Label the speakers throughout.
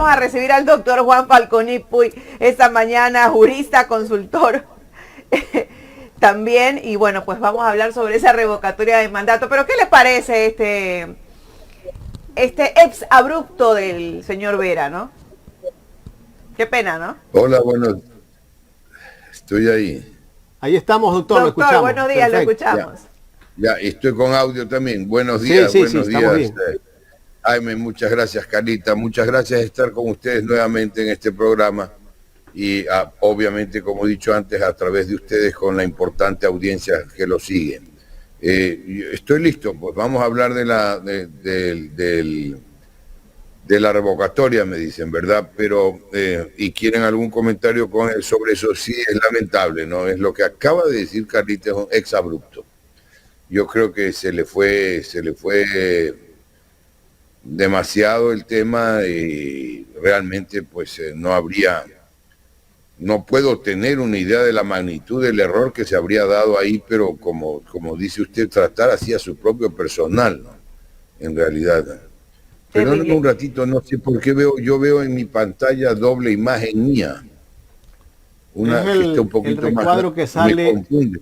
Speaker 1: vamos a recibir al doctor Juan Falconi Puy esta mañana, jurista, consultor también. Y bueno, pues vamos a hablar sobre esa revocatoria de mandato. Pero ¿qué les parece este ex abrupto del señor Vera, no? Qué pena, ¿no?
Speaker 2: Hola, bueno, estoy ahí.
Speaker 3: Ahí estamos, doctor, lo
Speaker 1: Doctor,
Speaker 3: escuchamos.
Speaker 1: buenos días,
Speaker 3: Perfecto.
Speaker 1: lo escuchamos.
Speaker 2: Ya, estoy con audio también. Buenos días,
Speaker 3: Sí,
Speaker 2: buenos
Speaker 3: estamos
Speaker 2: días.
Speaker 3: bien.
Speaker 2: Jaime, muchas gracias, Carlita. Muchas gracias de estar con ustedes nuevamente en este programa. Y obviamente, como he dicho antes, a través de ustedes con la importante audiencia que lo sigue. Estoy listo, pues vamos a hablar de la revocatoria, me dicen, ¿verdad? Pero, y quieren algún comentario sobre eso, sí, es lamentable, ¿no? Es lo que acaba de decir Carlita, es un exabrupto. Yo creo que se le fue demasiado el tema y realmente pues no puedo tener una idea de la magnitud del error que se habría dado ahí, pero como dice usted, tratar así a su propio personal, ¿no? En realidad. Perdóneme un ratito, no sé por qué yo veo en mi pantalla doble imagen mía. Una que está un poquito
Speaker 3: el recuadro
Speaker 2: más,
Speaker 3: que sale
Speaker 2: me confunde.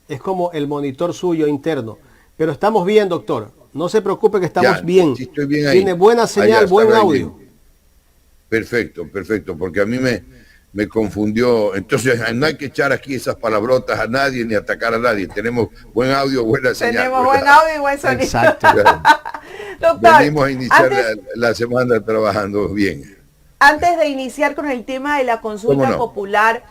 Speaker 3: es como el monitor suyo interno. Pero estamos bien, doctor. No se preocupe que estamos
Speaker 2: Ya,
Speaker 3: bien.
Speaker 2: sí estoy bien ahí.
Speaker 3: Tiene buena señal, buen audio.
Speaker 2: Perfecto, porque a mí me confundió. Entonces no hay que echar aquí esas palabrotas a nadie ni atacar a nadie. Tenemos buen audio, buena señal.
Speaker 1: Tenemos buen audio y buen sonido.
Speaker 3: Exacto.
Speaker 1: Doctor,
Speaker 2: venimos a iniciar la semana trabajando bien.
Speaker 1: Antes de iniciar con el tema de la consulta popular,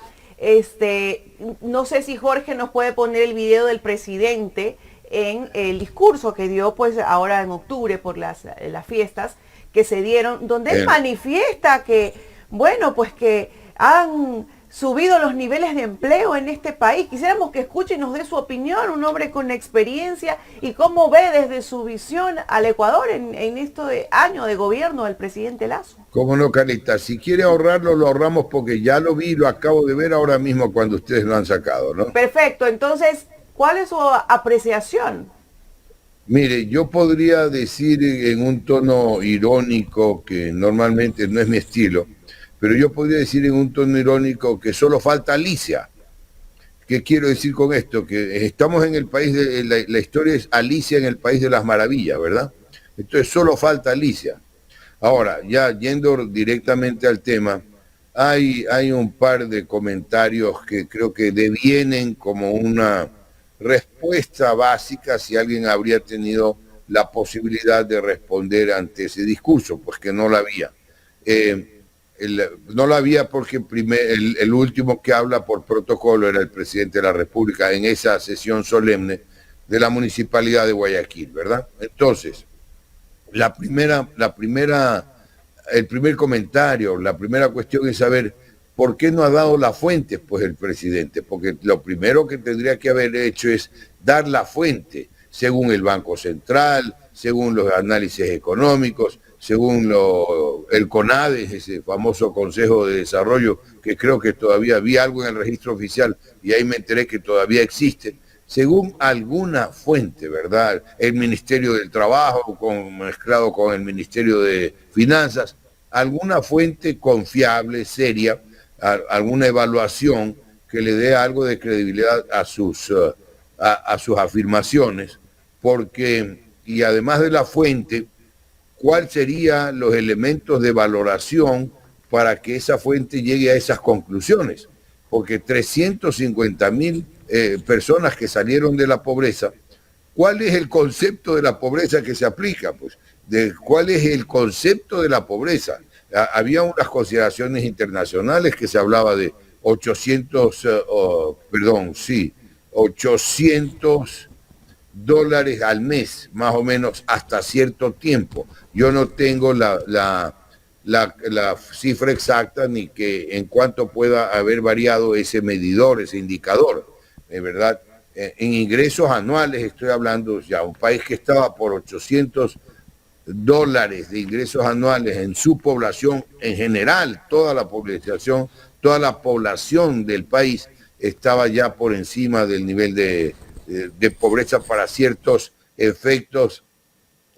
Speaker 1: no sé si Jorge nos puede poner el video del presidente en el discurso que dio pues ahora en octubre por las fiestas que se dieron, donde él manifiesta que, bueno, pues que han subido los niveles de empleo en este país. Quisiéramos que escuche y nos dé su opinión, un hombre con experiencia, y cómo ve desde su visión al Ecuador en este año de gobierno del presidente Lasso.
Speaker 2: Cómo no, Carlita, si quiere ahorrarlo, lo ahorramos porque ya lo vi, lo acabo de ver ahora mismo cuando ustedes lo han sacado, ¿no?
Speaker 1: Perfecto, entonces, ¿cuál es su apreciación?
Speaker 2: Mire, yo podría decir en un tono irónico, que normalmente no es mi estilo, pero yo podría decir en un tono irónico que solo falta Alicia. ¿Qué quiero decir con esto? Que estamos en el país la historia es Alicia en el País de las Maravillas, ¿verdad? Entonces solo falta Alicia. Ahora, ya yendo directamente al tema, hay un par de comentarios que creo que devienen como una respuesta básica si alguien habría tenido la posibilidad de responder ante ese discurso, pues que no la había. No la había porque el último que habla por protocolo era el presidente de la República en esa sesión solemne de la Municipalidad de Guayaquil, ¿verdad? Entonces, el primer comentario, la primera cuestión es saber por qué no ha dado la fuente, pues el presidente, porque lo primero que tendría que haber hecho es dar la fuente, según el Banco Central, según los análisis económicos, según el CONADE, ese famoso Consejo de Desarrollo, que creo que todavía vi algo en el registro oficial y ahí me enteré que todavía existe, según alguna fuente, ¿verdad? El Ministerio del Trabajo mezclado con el Ministerio de Finanzas, alguna fuente confiable, seria, alguna evaluación que le dé algo de credibilidad a sus afirmaciones, porque, y además de la fuente, ¿cuáles serían los elementos de valoración para que esa fuente llegue a esas conclusiones? Porque 350.000 personas que salieron de la pobreza, ¿cuál es el concepto de la pobreza que se aplica? Pues, ¿cuál es el concepto de la pobreza? Había unas consideraciones internacionales que se hablaba de 800 dólares al mes, más o menos, hasta cierto tiempo. Yo no tengo la cifra exacta ni que en cuánto pueda haber variado ese medidor, ese indicador, ¿verdad? En ingresos anuales estoy hablando ya, un país que estaba por 800 dólares de ingresos anuales en su población en general, toda la población del país estaba ya por encima del nivel de pobreza para ciertos efectos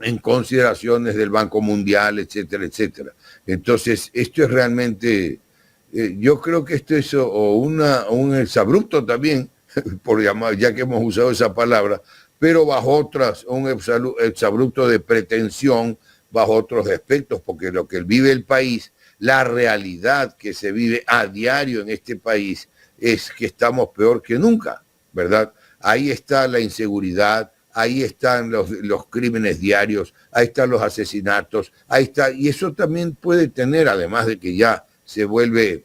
Speaker 2: en consideraciones del Banco Mundial, etcétera, etcétera. Entonces, esto es realmente, yo creo que esto es un exabrupto también, por llamar, ya que hemos usado esa palabra, pero bajo otras, un exabrupto de pretensión, bajo otros aspectos, porque lo que vive el país, la realidad que se vive a diario en este país, es que estamos peor que nunca, ¿verdad? Ahí está la inseguridad, ahí están los crímenes diarios, ahí están los asesinatos, ahí está, y eso también puede tener, además de que ya se vuelve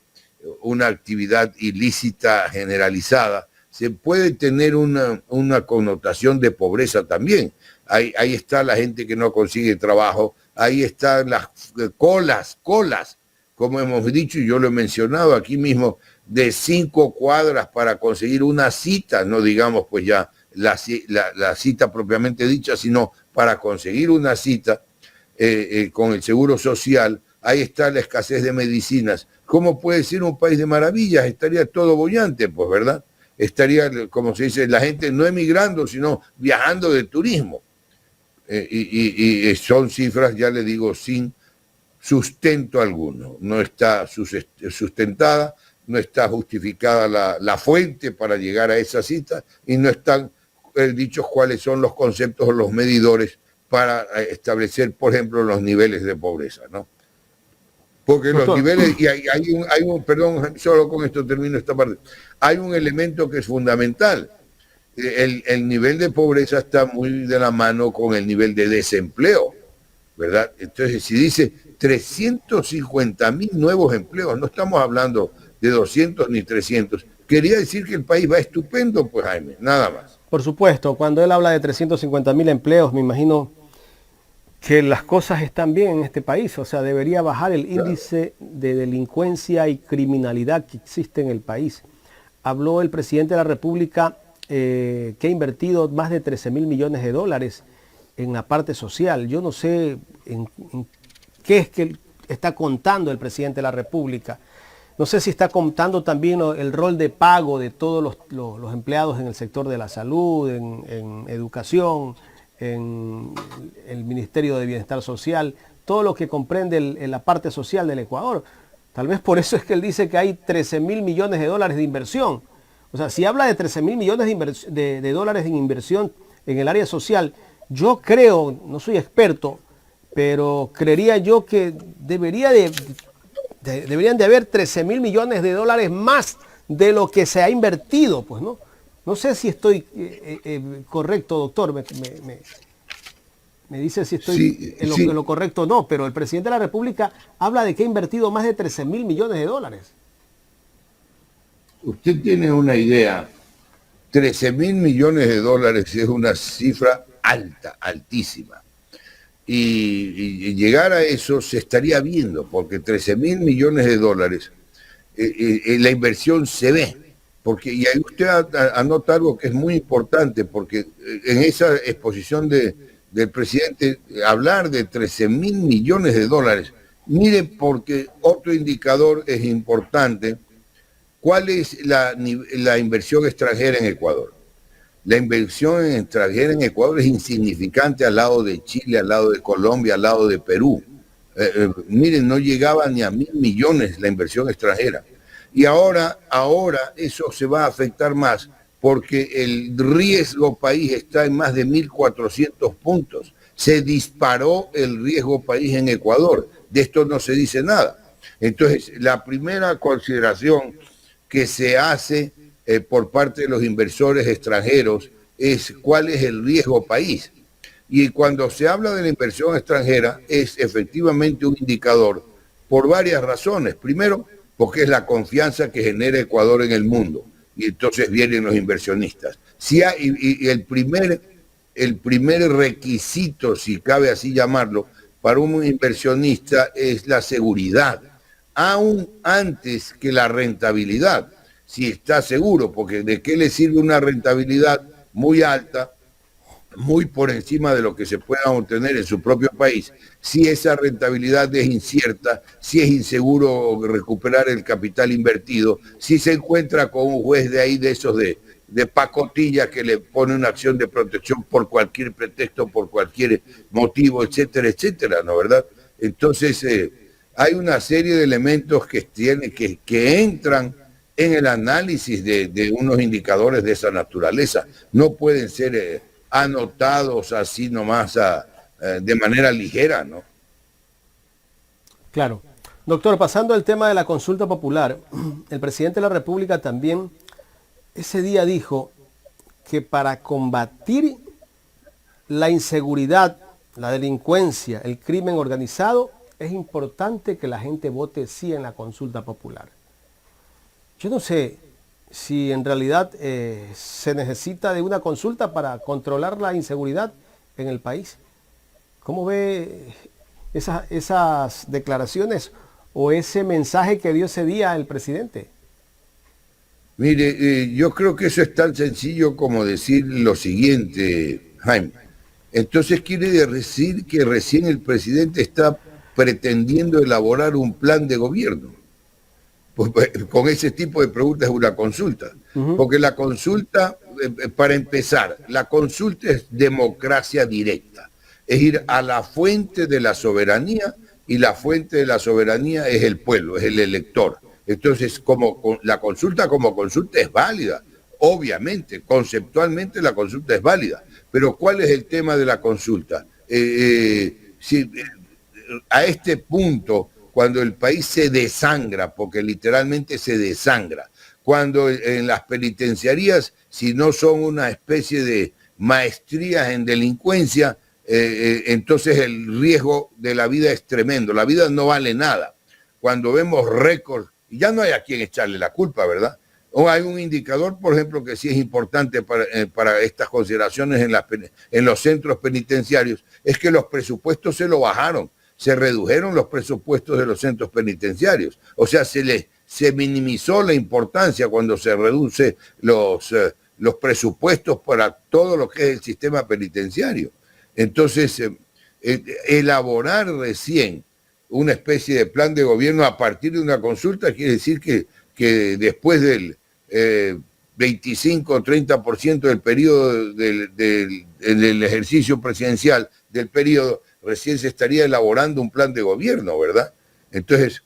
Speaker 2: una actividad ilícita generalizada, se puede tener una connotación de pobreza también. Ahí está la gente que no consigue trabajo, ahí están las colas, como hemos dicho y yo lo he mencionado aquí mismo, de 5 cuadras para conseguir una cita, no digamos pues ya la cita propiamente dicha, sino para conseguir una cita con el Seguro Social. Ahí está la escasez de medicinas. ¿Cómo puede ser un país de maravillas? Estaría todo bollante, pues, ¿verdad? Estaría, como se dice, la gente no emigrando, sino viajando de turismo. Y son cifras, ya le digo, sin sustento alguno. No está sustentada, no está justificada la fuente para llegar a esa cita y no están dichos cuáles son los conceptos o los medidores para establecer, por ejemplo, los niveles de pobreza, ¿no? Porque los niveles, y hay un, perdón, solo con esto termino esta parte, hay un elemento que es fundamental. El nivel de pobreza está muy de la mano con el nivel de desempleo, ¿verdad? Entonces, si dice 350.000 nuevos empleos, no estamos hablando de 200 ni 300, quería decir que el país va estupendo, pues, Jaime, nada más.
Speaker 3: Por supuesto, cuando él habla de 350.000 empleos, me imagino que las cosas están bien en este país, o sea, debería bajar el índice de delincuencia y criminalidad que existe en el país. Habló el presidente de la República que ha invertido más de 13.000 millones de dólares en la parte social. Yo no sé en qué es que está contando el presidente de la República. No sé si está contando también el rol de pago de todos los empleados en el sector de la salud, en educación, en el Ministerio de Bienestar Social, todo lo que comprende la parte social del Ecuador. Tal vez por eso es que él dice que hay 13.000 millones de dólares de inversión. O sea, si habla de 13.000 millones de dólares en inversión en el área social, yo creo, no soy experto, pero creería yo que deberían de haber 13.000 millones de dólares más de lo que se ha invertido, pues, ¿no? No sé si estoy correcto, doctor, me dice si estoy en lo correcto o no, pero el presidente de la República habla de que ha invertido más de 13.000 millones de dólares.
Speaker 2: Usted tiene una idea, 13.000 millones de dólares es una cifra alta, altísima. Y llegar a eso se estaría viendo, porque 13.000 millones de dólares, la inversión se ve. Porque, y ahí usted anota algo que es muy importante, porque en esa exposición del presidente, hablar de 13.000 millones de dólares, mire, porque otro indicador es importante, ¿cuál es la inversión extranjera en Ecuador? La inversión extranjera en Ecuador es insignificante al lado de Chile, al lado de Colombia, al lado de Perú. Miren, no llegaba ni a 1.000 millones la inversión extranjera. Y ahora eso se va a afectar más porque el riesgo país está en más de 1.400 puntos. Se disparó el riesgo país en Ecuador. De esto no se dice nada. Entonces, la primera consideración que se hace por parte de los inversores extranjeros es cuál es el riesgo país. Y cuando se habla de la inversión extranjera es efectivamente un indicador por varias razones. Primero, porque es la confianza que genera Ecuador en el mundo. Y entonces vienen los inversionistas. Y el primer requisito, si cabe así llamarlo, para un inversionista es la seguridad, aún antes que la rentabilidad. Si está seguro, porque ¿de qué le sirve una rentabilidad muy alta, muy por encima de lo que se pueda obtener en su propio país, si esa rentabilidad es incierta, si es inseguro recuperar el capital invertido, si se encuentra con un juez de ahí de esos de de pacotilla que le pone una acción de protección por cualquier pretexto, por cualquier motivo, etcétera, etcétera, ¿no verdad? Entonces, hay una serie de elementos que entran en el análisis de unos indicadores de esa naturaleza. No pueden ser anotados así nomás de manera ligera, ¿no?
Speaker 3: Claro. Doctor, pasando al tema de la consulta popular, el presidente de la República también ese día dijo que para combatir la inseguridad, la delincuencia, el crimen organizado, es importante que la gente vote sí en la consulta popular. Yo no sé si en realidad se necesita de una consulta para controlar la inseguridad en el país. ¿Cómo ve esas declaraciones o ese mensaje que dio ese día el presidente?
Speaker 2: Mire, yo creo que eso es tan sencillo como decir lo siguiente, Jaime. Entonces quiere decir que recién el presidente está pretendiendo elaborar un plan de gobierno. Pues, con ese tipo de preguntas es una consulta. Porque la consulta, para empezar, la consulta es democracia directa. Es ir a la fuente de la soberanía, y la fuente de la soberanía es el pueblo, es el elector. Entonces, la consulta como consulta es válida, obviamente, conceptualmente la consulta es válida, pero ¿cuál es el tema de la consulta? A este punto, cuando el país se desangra, porque literalmente se desangra, cuando en las penitenciarías, si no son una especie de maestrías en delincuencia, entonces el riesgo de la vida es tremendo, la vida no vale nada. Cuando vemos récords, y ya no hay a quien echarle la culpa, ¿verdad? O hay un indicador, por ejemplo, que sí es importante para estas consideraciones en los centros penitenciarios, es que los presupuestos se lo bajaron, se redujeron los presupuestos de los centros penitenciarios. O sea, se minimizó la importancia cuando se reduce los presupuestos para todo lo que es el sistema penitenciario. Entonces, elaborar recién una especie de plan de gobierno a partir de una consulta quiere decir que después del 25 o 30% del periodo del ejercicio presidencial del periodo, recién se estaría elaborando un plan de gobierno, ¿verdad? Entonces,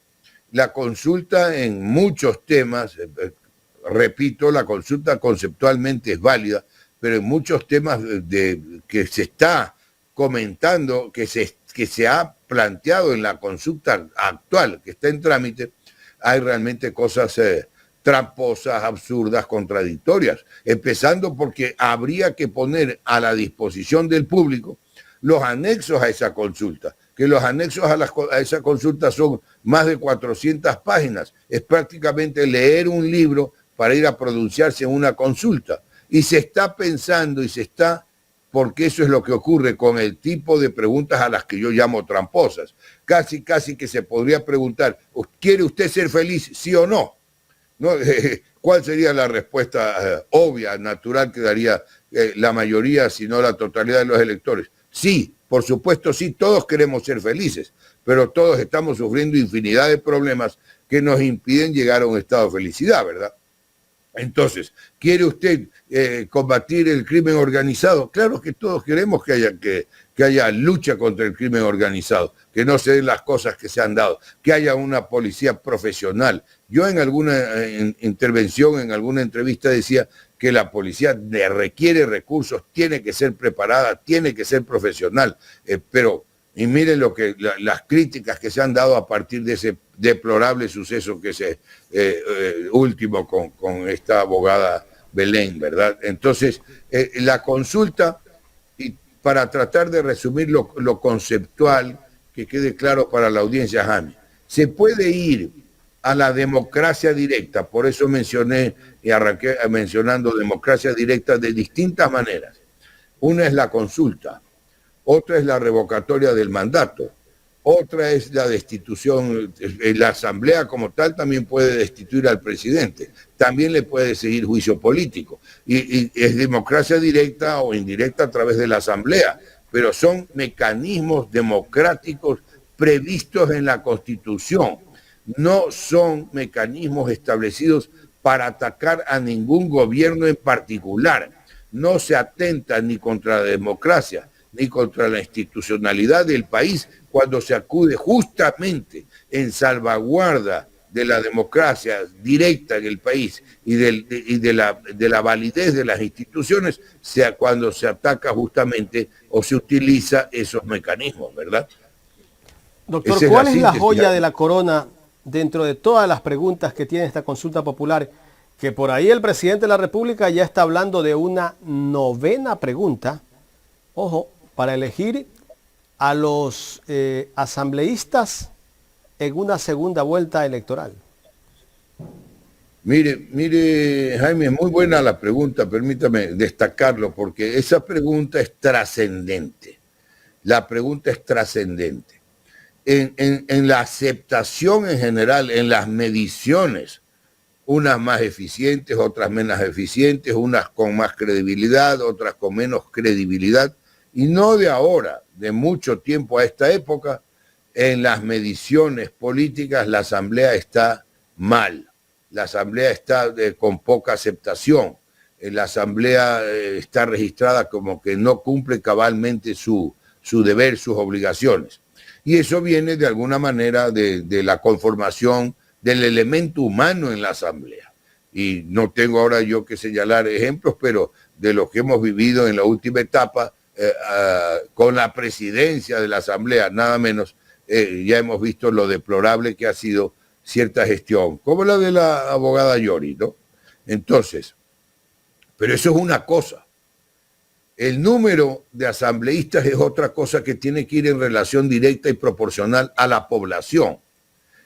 Speaker 2: la consulta en muchos temas, repito, la consulta conceptualmente es válida, pero en muchos temas que se está comentando, que se ha planteado en la consulta actual que está en trámite, hay realmente cosas tramposas, absurdas, contradictorias, empezando porque habría que poner a la disposición del público los anexos a esa consulta, que los anexos a esa consulta son más de 400 páginas, es prácticamente leer un libro para ir a pronunciarse en una consulta, y se está pensando porque eso es lo que ocurre con el tipo de preguntas a las que yo llamo tramposas. Casi que se podría preguntar, ¿quiere usted ser feliz, sí o no? ¿No? ¿Cuál sería la respuesta obvia, natural que daría la mayoría, si no la totalidad de los electores? Sí, por supuesto sí, todos queremos ser felices, pero todos estamos sufriendo infinidad de problemas que nos impiden llegar a un estado de felicidad, ¿verdad? Entonces, ¿quiere usted combatir el crimen organizado? Claro que todos queremos que haya lucha contra el crimen organizado, que no se den las cosas que se han dado, que haya una policía profesional. Yo en alguna intervención, en alguna entrevista decía que la policía requiere recursos, tiene que ser preparada, tiene que ser profesional, y miren las críticas que se han dado a partir de ese deplorable suceso que se último con esta abogada Belén, ¿verdad? Entonces, la consulta, y para tratar de resumir lo conceptual, que quede claro para la audiencia, Jaime, se puede ir a la democracia directa, por eso mencioné y arranqué mencionando democracia directa de distintas maneras. Una es la consulta, otra es la revocatoria del mandato, otra es la destitución. La asamblea como tal también puede destituir al presidente, también le puede seguir juicio político, y es democracia directa o indirecta a través de la asamblea, pero son mecanismos democráticos previstos en la Constitución, no son mecanismos establecidos para atacar a ningún gobierno en particular. No se atenta ni contra la democracia ni contra la institucionalidad del país cuando se acude justamente en salvaguarda de la democracia directa en el país y de la validez de las instituciones, sea cuando se ataca justamente o se utiliza esos mecanismos, ¿verdad?
Speaker 3: Doctor, ¿cuál es la joya de la corona dentro de todas las preguntas que tiene esta consulta popular? Que por ahí el presidente de la República ya está hablando de una 9ª pregunta, ojo, para elegir a los asambleístas en una segunda vuelta electoral.
Speaker 2: Mire, Jaime, es muy buena la pregunta, permítame destacarlo, porque esa pregunta es trascendente. La pregunta es trascendente. En la aceptación en general, en las mediciones, unas más eficientes, otras menos eficientes, unas con más credibilidad, otras con menos credibilidad, y no de ahora, de mucho tiempo a esta época, en las mediciones políticas la Asamblea está mal, la Asamblea está con poca aceptación, la Asamblea está registrada como que no cumple cabalmente su deber, sus obligaciones. Y eso viene de alguna manera de la conformación del elemento humano en la Asamblea. Y no tengo ahora yo que señalar ejemplos, pero de lo que hemos vivido en la última etapa, con la presidencia de la Asamblea, nada menos, ya hemos visto lo deplorable que ha sido cierta gestión, como la de la abogada Yori, ¿no? Entonces, pero eso es una cosa. El número de asambleístas es otra cosa que tiene que ir en relación directa y proporcional a la población.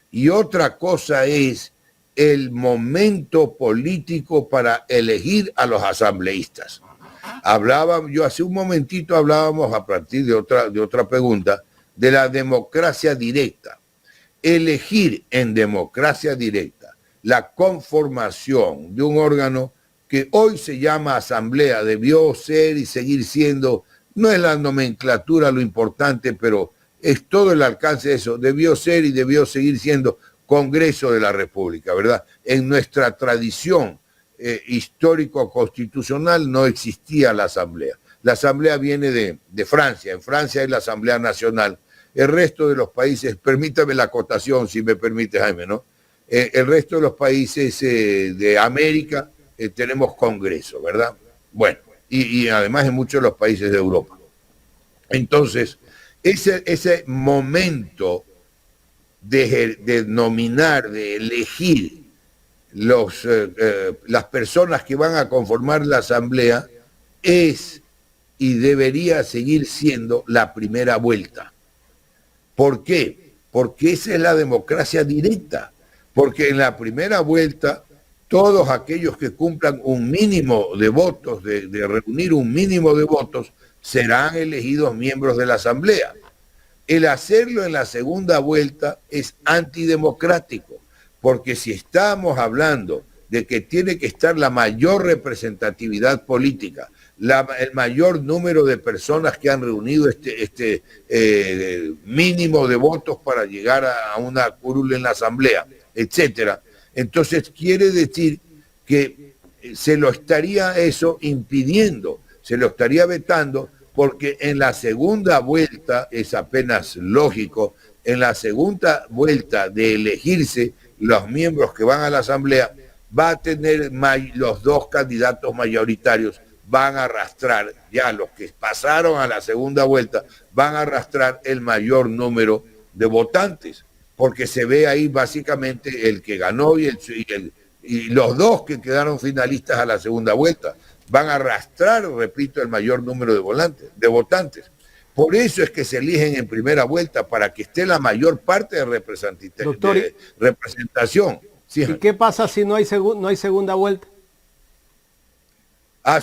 Speaker 2: Y otra cosa es el momento político para elegir a los asambleístas. Yo hace un momentito hablábamos a partir de otra pregunta de la democracia directa. Elegir en democracia directa la conformación de un órgano que hoy se llama asamblea, debió ser y seguir siendo, no es la nomenclatura lo importante, pero es todo el alcance de eso, debió ser y debió seguir siendo Congreso de la República, ¿verdad? En nuestra tradición histórico-constitucional no existía la Asamblea. La Asamblea viene de Francia, en Francia es la Asamblea Nacional. El resto de los países, permítame la acotación, si me permite, Jaime, ¿no? El resto de los países de América tenemos Congreso, ¿verdad? Bueno, y además en muchos de los países de Europa. Entonces, ese momento de nominar, de elegir las personas que van a conformar la Asamblea es y debería seguir siendo la primera vuelta. ¿Por qué? Porque esa es la democracia directa. Porque en la primera vuelta, todos aquellos que cumplan un mínimo de votos, de reunir un mínimo de votos, serán elegidos miembros de la Asamblea. El hacerlo en la segunda vuelta es antidemocrático, porque si estamos hablando de que tiene que estar la mayor representatividad política, el mayor número de personas que han reunido este mínimo de votos para llegar a una curul en la Asamblea, etcétera, entonces quiere decir que se lo estaría eso impidiendo, se lo estaría vetando, porque en la segunda vuelta, es apenas lógico, en la segunda vuelta de elegirse los miembros que van a la Asamblea, va a tener los dos candidatos mayoritarios, van a arrastrar, ya los que pasaron a la segunda vuelta, van a arrastrar el mayor número de votantes, porque se ve ahí básicamente el que ganó y los dos que quedaron finalistas a la segunda vuelta. Van a arrastrar, repito, el mayor número de votantes. Por eso es que se eligen en primera vuelta, para que esté la mayor parte de representación. Sí,
Speaker 3: ¿y qué pasa si no hay segunda vuelta?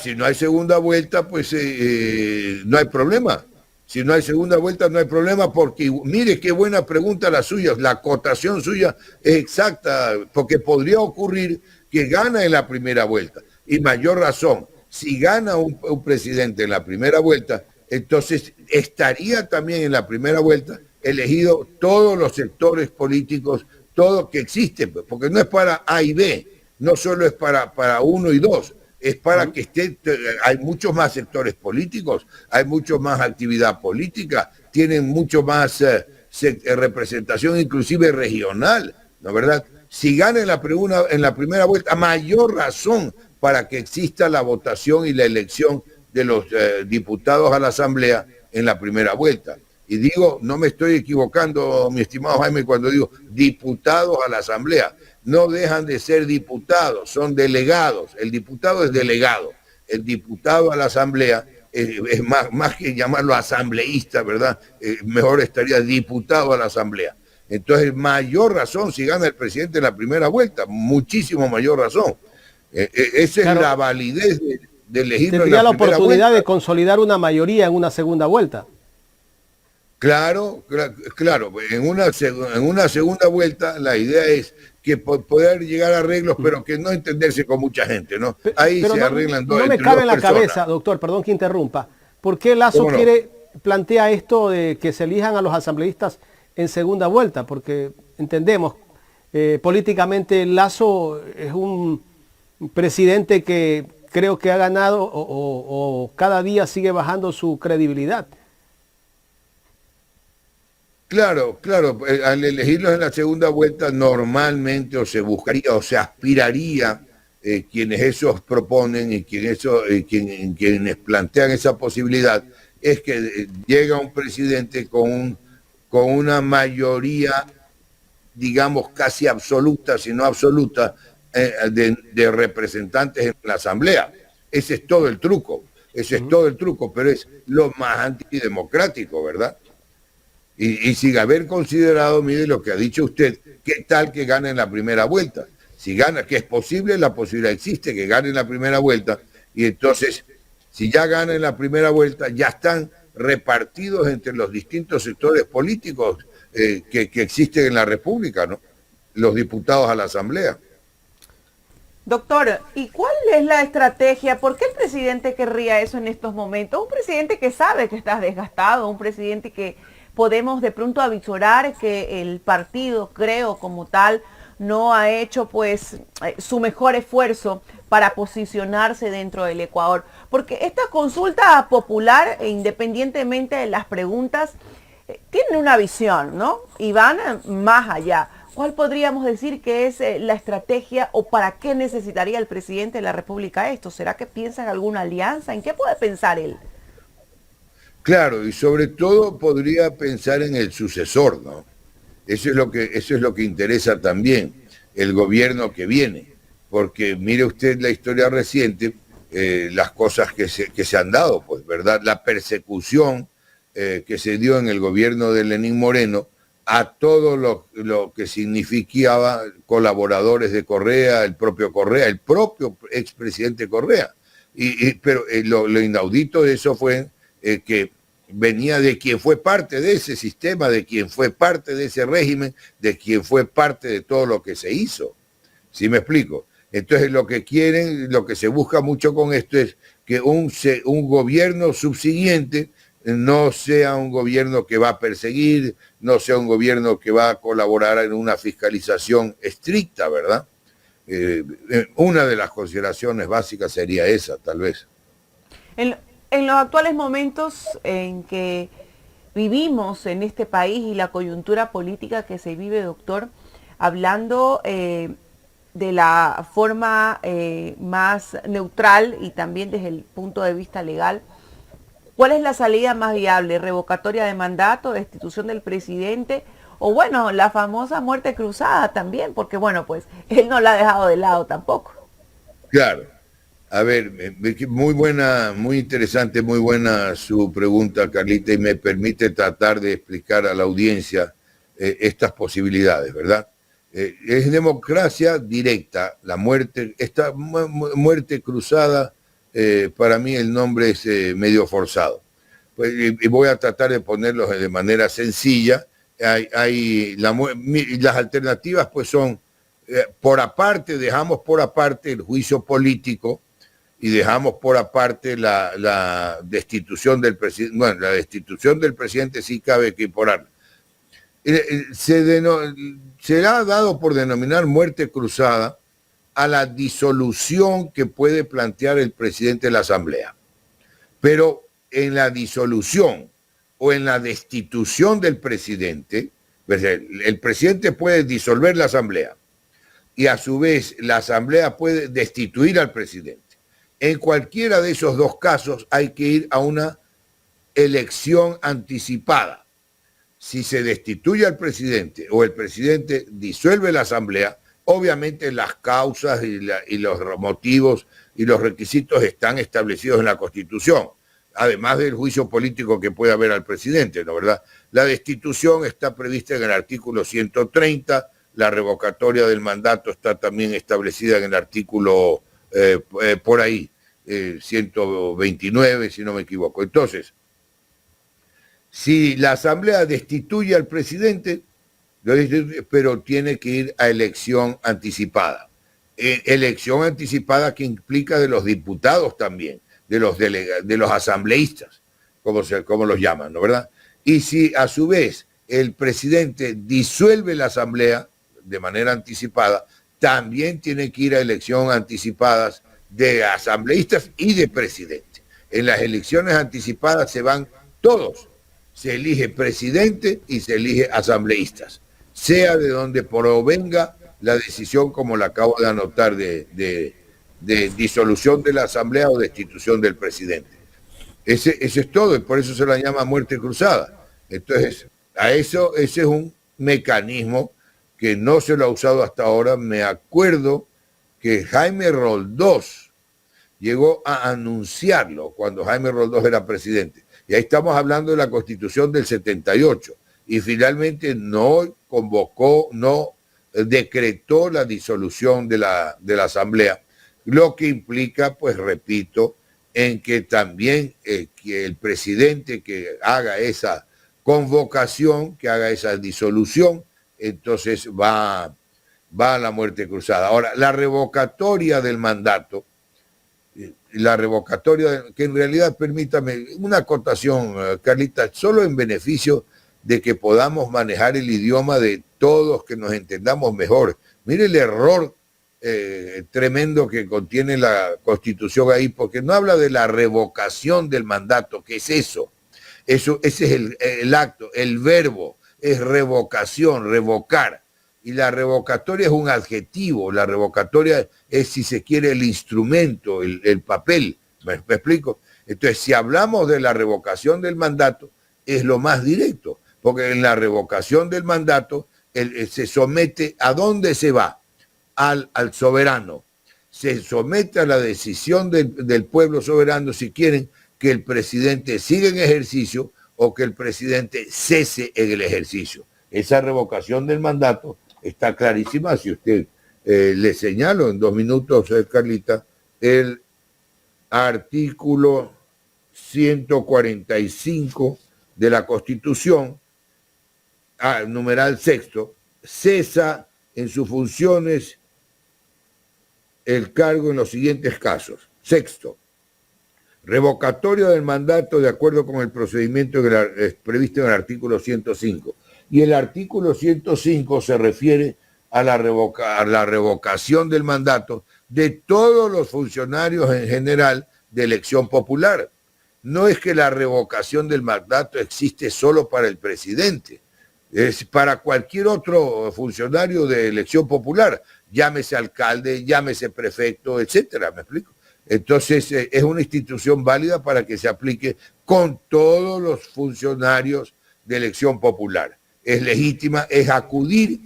Speaker 2: Si no hay segunda vuelta, pues no hay problema. Si no hay segunda vuelta, no hay problema, porque mire qué buena pregunta la suya. La acotación suya es exacta, porque podría ocurrir que gana en la primera vuelta. Y mayor razón, si gana un presidente en la primera vuelta, entonces estaría también en la primera vuelta elegido todos los sectores políticos, todo que existen, porque no es para A y B, no solo es para uno y dos, es para que hay muchos más sectores políticos, hay mucho más actividad política, tienen mucho más representación inclusive regional, ¿no es verdad? Si gana en la primera vuelta, mayor razón para que exista la votación y la elección de los diputados a la Asamblea en la primera vuelta. Y digo, no me estoy equivocando, mi estimado Jaime, cuando digo diputados a la Asamblea. No dejan de ser diputados, son delegados. El diputado es delegado. El diputado a la Asamblea es más que llamarlo asambleísta, ¿verdad? Mejor estaría diputado a la Asamblea. Entonces, mayor razón si gana el presidente en la primera vuelta, muchísimo mayor razón. Esa es la validez de elegirlo.
Speaker 3: Tendría la oportunidad de consolidar una mayoría en una segunda vuelta.
Speaker 2: Claro. En una segunda vuelta la idea es que poder llegar a arreglos, pero que no entenderse con mucha gente, ¿no? Ahí
Speaker 3: pero
Speaker 2: se arreglan dos.
Speaker 3: No me cabe en la cabeza, doctor, perdón que interrumpa. ¿Por qué Lasso plantea esto de que se elijan a los asambleístas en segunda vuelta? Porque entendemos, políticamente Lasso es un presidente que creo que ha ganado o cada día sigue bajando su credibilidad.
Speaker 2: Claro, al elegirlos en la segunda vuelta normalmente o se buscaría o se aspiraría quienes esos proponen y quienes plantean esa posibilidad es que llega un presidente con una mayoría, digamos, casi absoluta, si no absoluta, de representantes en la Asamblea. Ese es todo el truco, pero es lo más antidemocrático, ¿verdad? Y sin haber considerado, mire lo que ha dicho usted, ¿qué tal que gane en la primera vuelta? Si gana, que es posible, la posibilidad existe que gane en la primera vuelta, y entonces, si ya gana en la primera vuelta, ya están repartidos entre los distintos sectores políticos que existen en la República, ¿no? Los diputados a la Asamblea.
Speaker 1: Doctor, ¿y cuál es la estrategia? ¿Por qué el presidente querría eso en estos momentos? Un presidente que sabe que está desgastado, un presidente que podemos de pronto avisorar que el partido, creo, como tal, no ha hecho pues su mejor esfuerzo para posicionarse dentro del Ecuador. Porque esta consulta popular, independientemente de las preguntas, tienen una visión, ¿no? Y van más allá. ¿Cuál podríamos decir que es la estrategia o para qué necesitaría el presidente de la República esto? ¿Será que piensa en alguna alianza? ¿En qué puede pensar él?
Speaker 2: Claro, y sobre todo podría pensar en el sucesor, ¿no? Eso es lo que interesa también, el gobierno que viene, porque mire usted la historia reciente, las cosas que se han dado, pues, ¿verdad? La persecución que se dio en el gobierno de Lenín Moreno a todo lo que significaba colaboradores de Correa, el propio expresidente Correa. Pero lo inaudito de eso fue que venía de quien fue parte de ese sistema, de quien fue parte de ese régimen, de quien fue parte de todo lo que se hizo. ¿Sí me explico? Entonces lo que quieren, lo que se busca mucho con esto es que un gobierno subsiguiente no sea un gobierno que va a perseguir, no sea un gobierno que va a colaborar en una fiscalización estricta, ¿verdad? Una de las consideraciones básicas sería esa, tal vez.
Speaker 1: En los actuales momentos en que vivimos en este país y la coyuntura política que se vive, doctor, hablando de la forma más neutral y también desde el punto de vista legal, ¿cuál es la salida más viable? ¿Revocatoria de mandato, destitución del presidente? O bueno, la famosa muerte cruzada también, porque bueno, pues él no la ha dejado de lado tampoco.
Speaker 2: Claro. A ver, muy buena, muy interesante, muy buena su pregunta, Carlita, y me permite tratar de explicar a la audiencia estas posibilidades, ¿verdad? Es democracia directa, la muerte, esta muerte cruzada, para mí el nombre es medio forzado. Pues, y voy a tratar de ponerlo de manera sencilla. Las alternativas pues son, dejamos por aparte el juicio político, y dejamos por aparte la destitución del presidente. Bueno, la destitución del presidente sí cabe equipararla. Se ha dado por denominar muerte cruzada a la disolución que puede plantear el presidente de la Asamblea. Pero en la disolución o en la destitución del presidente, pues el presidente puede disolver la Asamblea y a su vez la Asamblea puede destituir al presidente. En cualquiera de esos dos casos hay que ir a una elección anticipada. Si se destituye al presidente o el presidente disuelve la Asamblea, obviamente las causas y los motivos y los requisitos están establecidos en la Constitución, además del juicio político que puede haber al presidente, ¿no verdad? La destitución está prevista en el artículo 130, la revocatoria del mandato está también establecida en el artículo por ahí, 129, si no me equivoco. Entonces, si la Asamblea destituye al presidente, pero tiene que ir a elección anticipada. Elección anticipada que implica de los diputados también, de los asambleístas, como los llaman, ¿no verdad? Y si a su vez el presidente disuelve la Asamblea de manera anticipada, también tiene que ir a elección anticipadas de asambleístas y de presidente. En las elecciones anticipadas se van todos. Se elige presidente y se elige asambleístas, sea de donde provenga la decisión, como la acabo de anotar, de disolución de la Asamblea o destitución del presidente. Ese es todo, y por eso se la llama muerte cruzada. Entonces, ese es un mecanismo que no se lo ha usado hasta ahora. Me acuerdo que Jaime Roldós llegó a anunciarlo cuando Jaime Roldós era presidente. Y ahí estamos hablando de la Constitución del 78. Y finalmente no convocó, no decretó la disolución de la Asamblea, lo que implica, pues repito, en que también que el presidente que haga esa convocación, que haga esa disolución, entonces va a la muerte cruzada. Ahora, la revocatoria del mandato, que en realidad, permítame una acotación, Carlita, solo en beneficio de que podamos manejar el idioma de todos, que nos entendamos mejor. Mire el error tremendo que contiene la Constitución ahí, porque no habla de la revocación del mandato. ¿Qué es eso? Ese es el acto, el verbo es revocación, revocar. Y la revocatoria es un adjetivo, la revocatoria es, si se quiere, el instrumento, el papel. ¿Me explico? Entonces, si hablamos de la revocación del mandato, es lo más directo, porque en la revocación del mandato se somete, ¿a dónde se va? Al soberano. Se somete a la decisión del pueblo soberano si quieren que el presidente siga en ejercicio o que el presidente cese en el ejercicio. Esa revocación del mandato está clarísima. Si usted le señalo en 2 minutos, Carlita, el artículo 145 de la Constitución, numeral sexto, cesa en sus funciones el cargo en los siguientes casos. Sexto, revocatoria del mandato de acuerdo con el procedimiento previsto en el artículo 105. Y el artículo 105 se refiere a la revocación del mandato de todos los funcionarios en general de elección popular. No es que la revocación del mandato existe solo para el presidente, es para cualquier otro funcionario de elección popular, llámese alcalde, llámese prefecto, etcétera, ¿me explico? Entonces es una institución válida para que se aplique con todos los funcionarios de elección popular. Es legítima, es acudir,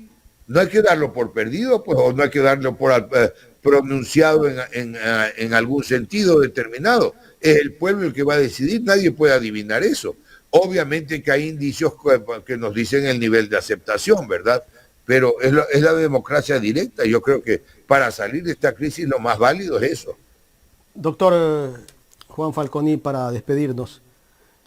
Speaker 2: no hay que darlo por perdido, pues, o no hay que darlo por pronunciado en algún sentido determinado. Es el pueblo el que va a decidir, nadie puede adivinar eso. Obviamente que hay indicios que nos dicen el nivel de aceptación, ¿verdad? Pero es la democracia directa. Yo creo que para salir de esta crisis lo más válido es eso.
Speaker 3: Doctor Juan Falconi, para despedirnos,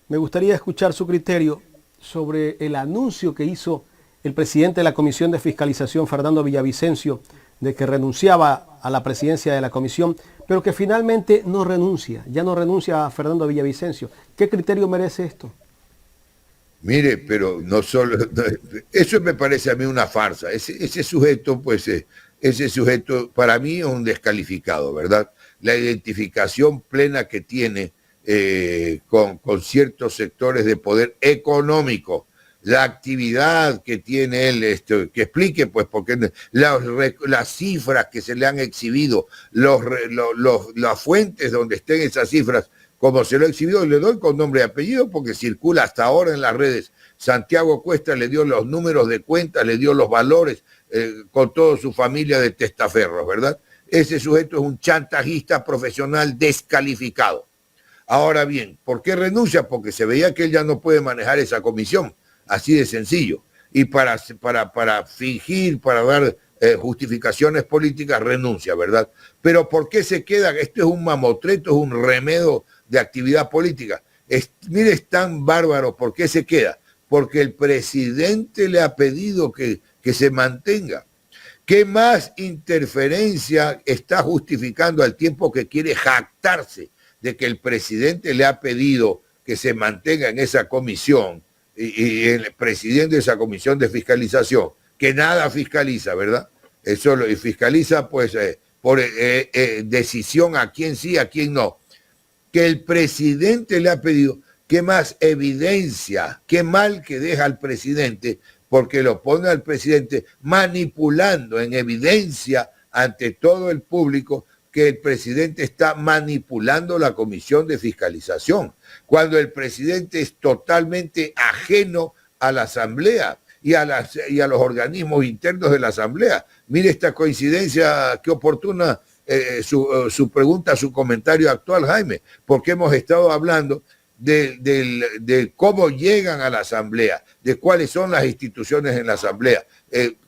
Speaker 3: me gustaría escuchar su criterio sobre el anuncio que hizo el presidente de la Comisión de Fiscalización, Fernando Villavicencio, de que renunciaba a la presidencia de la comisión, pero que finalmente no renuncia a Fernando Villavicencio. ¿Qué criterio merece esto?
Speaker 2: Mire, pero no solo, eso me parece a mí una farsa. Ese sujeto, pues, ese sujeto para mí es un descalificado, ¿verdad? La identificación plena que tiene con ciertos sectores de poder económico, la actividad que tiene él, que explique, pues, porque las cifras que se le han exhibido, las fuentes donde estén esas cifras, como se lo ha exhibido, le doy con nombre y apellido, porque circula hasta ahora en las redes. Santiago Cuesta le dio los números de cuenta, le dio los valores, con toda su familia de testaferros, ¿verdad? Ese sujeto es un chantajista profesional descalificado. Ahora bien, ¿por qué renuncia? Porque se veía que él ya no puede manejar esa comisión, así de sencillo. Y para fingir, para dar justificaciones políticas, renuncia, ¿verdad? Pero ¿por qué se queda? Esto es un mamotreto, es un remedio de actividad política. Mire, es tan bárbaro. ¿Por qué se queda? Porque el presidente le ha pedido que se mantenga. ¿Qué más interferencia está justificando al tiempo que quiere jactarse de que el presidente le ha pedido que se mantenga en esa comisión y el presidente de esa comisión de fiscalización, que nada fiscaliza, ¿verdad? Eso lo fiscaliza pues por decisión a quién sí, a quién no. Que el presidente le ha pedido, ¿qué más evidencia? Qué mal que deja al presidente, porque lo pone al presidente manipulando en evidencia ante todo el público que el presidente está manipulando la comisión de fiscalización, cuando el presidente es totalmente ajeno a la asamblea y a los organismos internos de la asamblea. Mire esta coincidencia, qué oportuna su pregunta, su comentario actual, Jaime, porque hemos estado hablando de cómo llegan a la asamblea, de cuáles son las instituciones en la asamblea,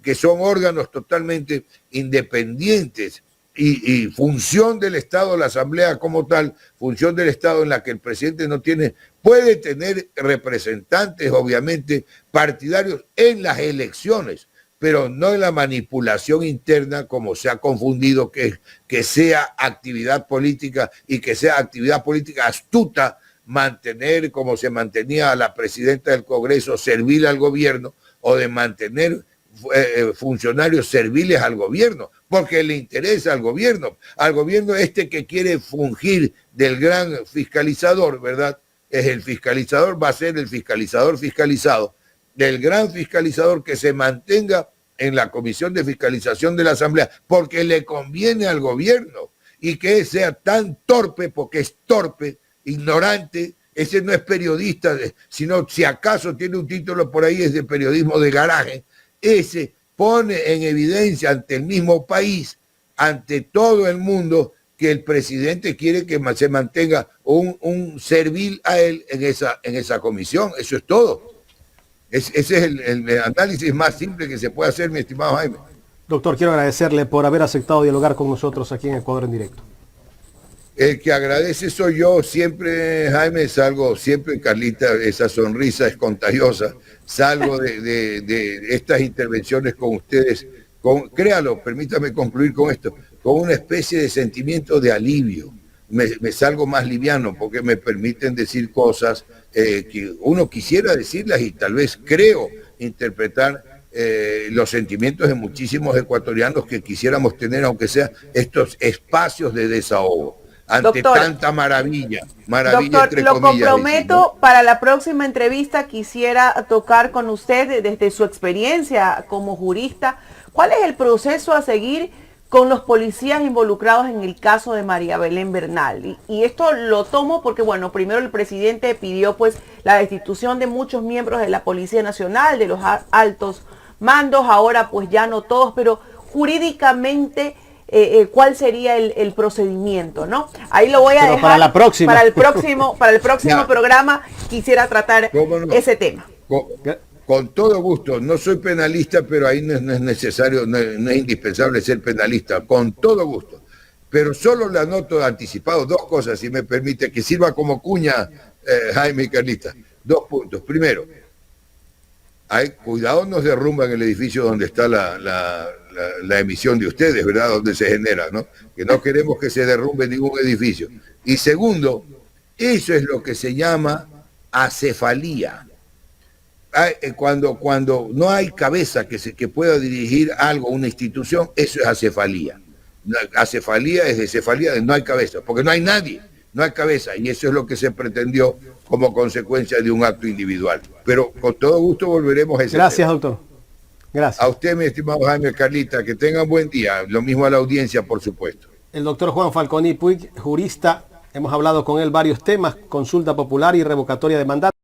Speaker 2: que son órganos totalmente independientes y función del Estado, la asamblea como tal, función del Estado en la que el presidente no tiene, puede tener representantes obviamente partidarios en las elecciones, pero no en la manipulación interna como se ha confundido que sea actividad política y que sea actividad política astuta, mantener como se mantenía a la presidenta del Congreso servil al gobierno o de mantener funcionarios serviles al gobierno, porque le interesa al gobierno que quiere fungir del gran fiscalizador, ¿verdad? Es el fiscalizador, va a ser el fiscalizador fiscalizado, del gran fiscalizador que se mantenga en la comisión de fiscalización de la Asamblea, porque le conviene al gobierno, y que sea tan torpe, porque es torpe, ignorante. Ese no es periodista, sino si acaso tiene un título por ahí es de periodismo de garaje. Ese pone en evidencia ante el mismo país, ante todo el mundo, que el presidente quiere que se mantenga un servil a él en esa comisión. Eso es todo. Ese es el análisis más simple que se puede hacer, mi estimado Jaime.
Speaker 3: Doctor, quiero agradecerle por haber aceptado dialogar con nosotros aquí en Ecuador en Directo.
Speaker 2: El que agradece soy yo, siempre, Jaime, salgo, siempre, Carlita, esa sonrisa es contagiosa, salgo de estas intervenciones con ustedes, créalo, permítame concluir con esto, con una especie de sentimiento de alivio. Me salgo más liviano porque me permiten decir cosas que uno quisiera decirlas y tal vez creo interpretar los sentimientos de muchísimos ecuatorianos que quisiéramos tener, aunque sea estos espacios de desahogo. Ante doctor, tanta maravilla
Speaker 1: doctor, entre lo comillas, comprometo, ¿no? Para la próxima entrevista quisiera tocar con usted desde su experiencia como jurista, ¿cuál es el proceso a seguir con los policías involucrados en el caso de María Belén Bernal? Y esto lo tomo porque, bueno, primero el presidente pidió pues la destitución de muchos miembros de la Policía Nacional, de los altos mandos, ahora pues ya no todos, pero jurídicamente cuál sería el procedimiento, ¿no? Ahí lo voy a dejar
Speaker 3: para la próxima.
Speaker 1: Para el próximo programa quisiera tratar ese tema.
Speaker 2: Con todo gusto, no soy penalista, pero ahí no es necesario, no es indispensable ser penalista, con todo gusto. Pero solo le anoto anticipado dos cosas, si me permite, que sirva como cuña, Jaime y Carlita. 2 puntos. Primero, cuidado, nos derrumban el edificio donde está la emisión de ustedes, ¿verdad? Donde se genera, ¿no? Que no queremos que se derrumbe ningún edificio. Y segundo, eso es lo que se llama acefalía. cuando no hay cabeza que pueda dirigir algo, una institución, eso es acefalía. Acefalía es de cefalía, no hay cabeza, porque no hay nadie, no hay cabeza, y eso es lo que se pretendió como consecuencia de un acto individual. Pero con todo gusto volveremos a ese
Speaker 3: Gracias,
Speaker 2: tema.
Speaker 3: doctor. Gracias.
Speaker 2: A usted, mi estimado Jaime, Carlita, que tengan buen día, lo mismo a la audiencia, por supuesto.
Speaker 3: El doctor Juan Falconi Puig, jurista, hemos hablado con él varios temas, consulta popular y revocatoria de mandato.